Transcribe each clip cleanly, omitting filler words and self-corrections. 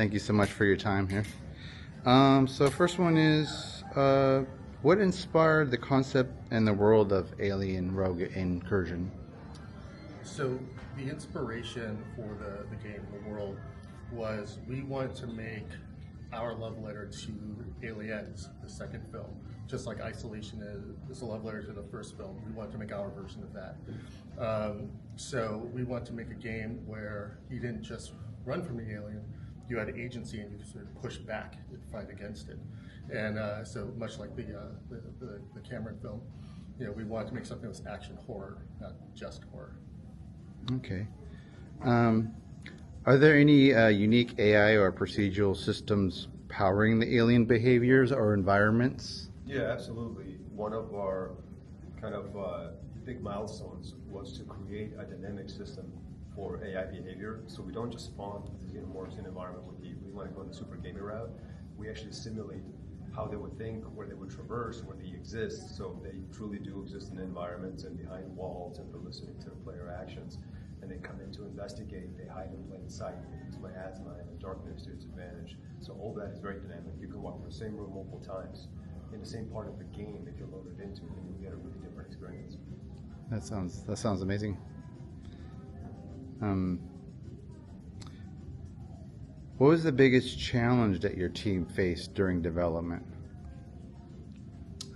Thank you so much for your time here. So first one is, what inspired the concept and the world of Alien Rogue Incursion? So the inspiration for the game, the world, was we wanted to make our love letter to Aliens, the second film. Just like Isolation is a love letter to the first film, we wanted to make our version of that. So we wanted to make a game where you didn't just run from the alien, you had agency and you could sort of push back and fight against it. And so much like the Cameron film, we wanted to make something that was action horror, not just horror. Okay. Are there any unique AI or procedural systems powering the alien behaviors or environments? Yeah, absolutely. One of our kind of big milestones was to create a dynamic system for AI behavior. So we don't just spawn the xenomorphs in an environment where we want to go the super gaming route. We actually simulate how they would think, where they would traverse, where they exist. So they truly do exist in environments and behind walls, and they're listening to the player actions. And they come in to investigate, they hide in plain sight, they use miasma and the darkness to its advantage. So all that is very dynamic. You can walk in the same room multiple times in the same part of the game that you're loaded into, and you'll get a really different experience. That sounds amazing. What was the biggest challenge that your team faced during development?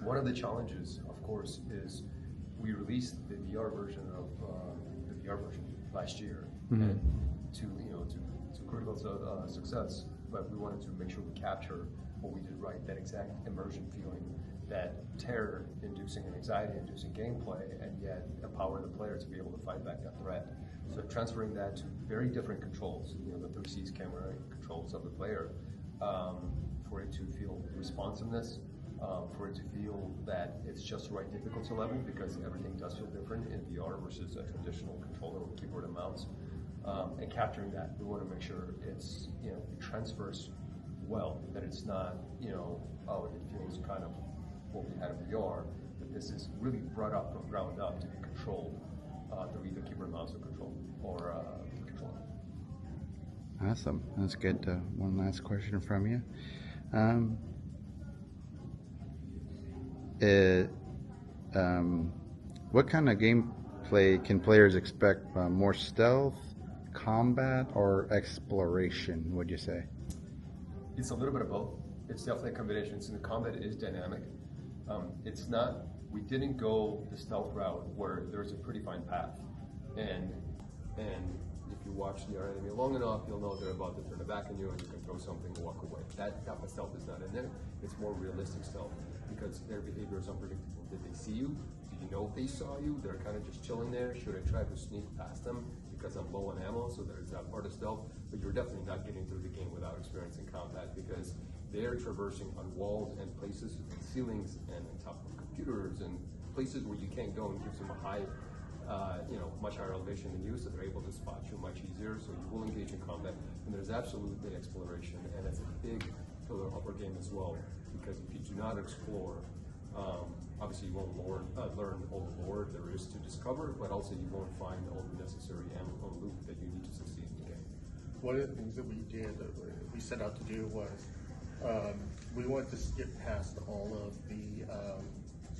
One of the challenges, of course, is we released the VR version of last year, and to critical success. But we wanted to make sure we capture what we did right, that exact immersion feeling, that terror-inducing and anxiety-inducing gameplay, and yet empower the player to be able to fight back that threat. So transferring that to very different controls, the 3C's camera controls of the player, for it to feel responsiveness, for it to feel that it's just the right difficulty level, because everything does feel different in VR versus a traditional controller with keyboard and mouse. And capturing that, we want to make sure it's it transfers well, that it's not oh, it feels kind of what we had in VR, but this is really brought up from ground up to be controlled through either keyboard, mouse, or controller. Awesome, that's good. One last question from you. What kind of gameplay can players expect? More stealth, combat, or exploration, would you say? It's a little bit of both. It's definitely a combination. So the combat is dynamic. It's not, we didn't go the stealth route where there's a pretty fine path. And if you watch your enemy long enough, you'll know they're about to turn their back on you and you can throw something and walk away. That type of stealth is not in there. It's more realistic stealth because their behavior is unpredictable. Did they see you? Did you know if they saw you? They're kind of just chilling there. Should I try to sneak past them because I'm low on ammo? So there's that part of stealth. But you're definitely not getting through the game without experiencing combat because they're traversing on walls and places and ceilings and on top of computers and places where you can't go, and gives them a high, much higher elevation than you, so they're able to spot you much easier. So you will engage in combat, and there's absolutely exploration, and it's a big pillar of our game as well. Because if you do not explore, obviously you won't learn all the lore there is to discover, but also you won't find all the necessary ammo and loot that you need to succeed in the game. One of the things that we did, that we set out to do was we wanted to skip past all of the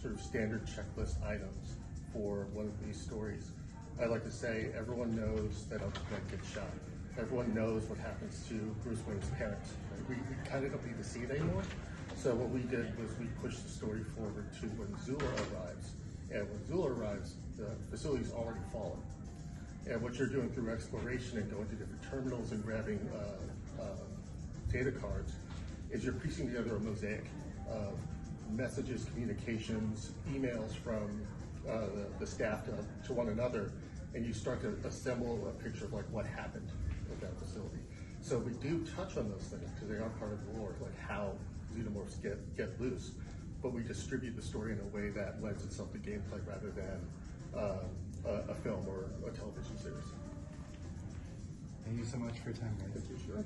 sort of standard checklist items for one of these stories. I like to say everyone knows that Uncle Ben gets shot. Everyone knows what happens to Bruce Wayne's parents. We kind of don't need to see it anymore. So what we did was we pushed the story forward to when Zula arrives. And when Zula arrives, the facility's already fallen. And what you're doing through exploration and going to different terminals and grabbing data cards is you're piecing together a mosaic of messages, communications, emails from the staff to one another, and you start to assemble a picture of like what happened at that facility. So we do touch on those things because they are part of the lore, like how xenomorphs get loose, but we distribute the story in a way that lends itself to gameplay rather than a film or a television series. Thank you so much for your time, guys. Thank you, sure.